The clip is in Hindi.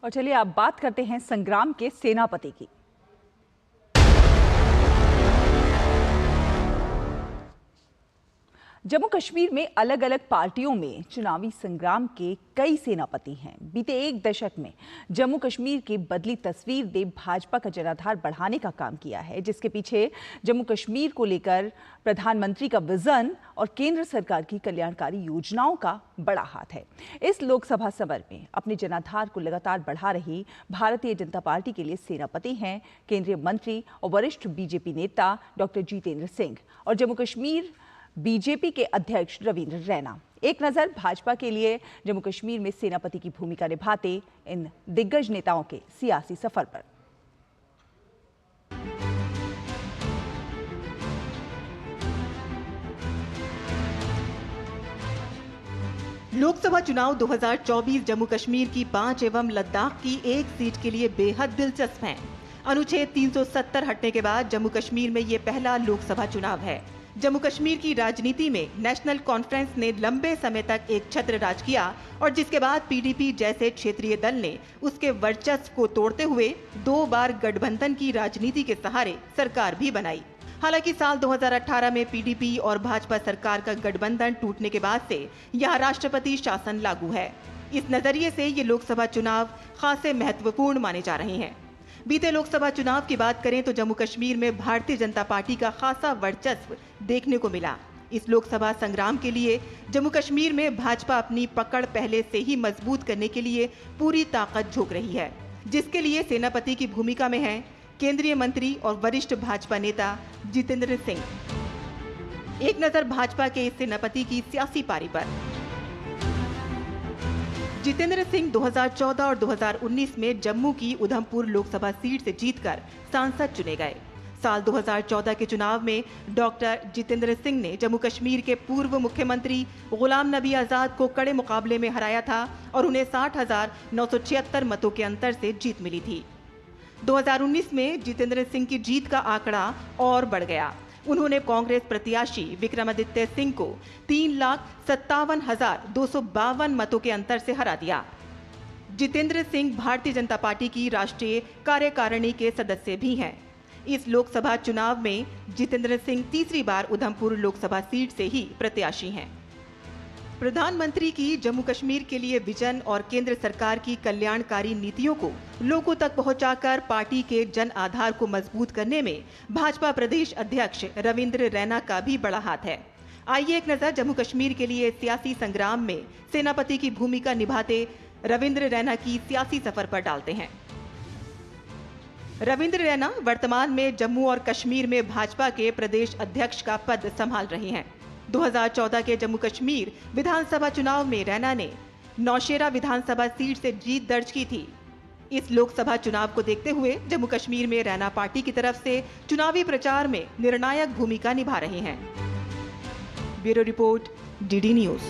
और चलिए आप बात करते हैं संग्राम के सेनापति की। जम्मू कश्मीर में अलग अलग पार्टियों में चुनावी संग्राम के कई सेनापति हैं। बीते एक दशक में जम्मू कश्मीर की बदली तस्वीर ने भाजपा का जनाधार बढ़ाने का काम किया है, जिसके पीछे जम्मू कश्मीर को लेकर प्रधानमंत्री का विजन और केंद्र सरकार की कल्याणकारी योजनाओं का बड़ा हाथ है। इस लोकसभा समर में अपने जनाधार को लगातार बढ़ा रही भारतीय जनता पार्टी के लिए सेनापति हैं केंद्रीय मंत्री और वरिष्ठ बीजेपी नेता डॉक्टर जितेंद्र सिंह और जम्मू कश्मीर बीजेपी के अध्यक्ष रविंद्र रैना। एक नजर भाजपा के लिए जम्मू कश्मीर में सेनापति की भूमिका निभाते इन दिग्गज नेताओं के सियासी सफर पर। लोकसभा चुनाव 2024 जम्मू कश्मीर की 5 एवं लद्दाख की 1 सीट के लिए बेहद दिलचस्प हैं। अनुच्छेद 370 हटने के बाद जम्मू कश्मीर में ये पहला लोकसभा चुनाव है। जम्मू कश्मीर की राजनीति में नेशनल कॉन्फ्रेंस ने लंबे समय तक एक छत्र राज किया और जिसके बाद पीडीपी जैसे क्षेत्रीय दल ने उसके वर्चस्व को तोड़ते हुए 2 बार गठबंधन की राजनीति के सहारे सरकार भी बनाई। हालांकि साल 2018 में पीडीपी और भाजपा सरकार का गठबंधन टूटने के बाद से यहाँ राष्ट्रपति शासन लागू है। इस नजरिए से ये लोकसभा चुनाव खासे महत्वपूर्ण माने जा रहे हैं। बीते लोकसभा चुनाव की बात करें तो जम्मू कश्मीर में भारतीय जनता पार्टी का खासा वर्चस्व देखने को मिला। इस लोकसभा संग्राम के लिए जम्मू कश्मीर में भाजपा अपनी पकड़ पहले से ही मजबूत करने के लिए पूरी ताकत झोंक रही है, जिसके लिए सेनापति की भूमिका में हैं केंद्रीय मंत्री और वरिष्ठ भाजपा नेता जितेंद्र सिंह। एक नजर भाजपा के इस सेनापति की सियासी पारी पर। जितेंद्र सिंह 2014 और 2019 में जम्मू की उधमपुर लोकसभा सीट से जीतकर सांसद चुने गए। साल 2014 के चुनाव में डॉक्टर जितेंद्र सिंह ने जम्मू कश्मीर के पूर्व मुख्यमंत्री गुलाम नबी आजाद को कड़े मुकाबले में हराया था और उन्हें 60,976 मतों के अंतर से जीत मिली थी। 2019 में जितेंद्र सिंह की जीत का आंकड़ा और बढ़ गया। उन्होंने कांग्रेस प्रत्याशी विक्रमादित्य सिंह को 3,57,252 मतों के अंतर से हरा दिया। जितेंद्र सिंह भारतीय जनता पार्टी की राष्ट्रीय कार्यकारिणी के सदस्य भी हैं। इस लोकसभा चुनाव में जितेंद्र सिंह तीसरी बार उधमपुर लोकसभा सीट से ही प्रत्याशी हैं। प्रधानमंत्री की जम्मू कश्मीर के लिए विजन और केंद्र सरकार की कल्याणकारी नीतियों को लोगों तक पहुंचाकर पार्टी के जन आधार को मजबूत करने में भाजपा प्रदेश अध्यक्ष रविंद्र रैना का भी बड़ा हाथ है। आइए एक नजर जम्मू कश्मीर के लिए सियासी संग्राम में सेनापति की भूमिका निभाते रविंद्र रैना की सियासी सफर पर डालते हैं। रविंद्र रैना वर्तमान में जम्मू और कश्मीर में भाजपा के प्रदेश अध्यक्ष का पद संभाल रहे हैं। 2014 के जम्मू कश्मीर विधानसभा चुनाव में रैना ने नौशेरा विधानसभा सीट से जीत दर्ज की थी। इस लोकसभा चुनाव को देखते हुए जम्मू कश्मीर में रैना पार्टी की तरफ से चुनावी प्रचार में निर्णायक भूमिका निभा रहे हैं। Bureau report, DD news.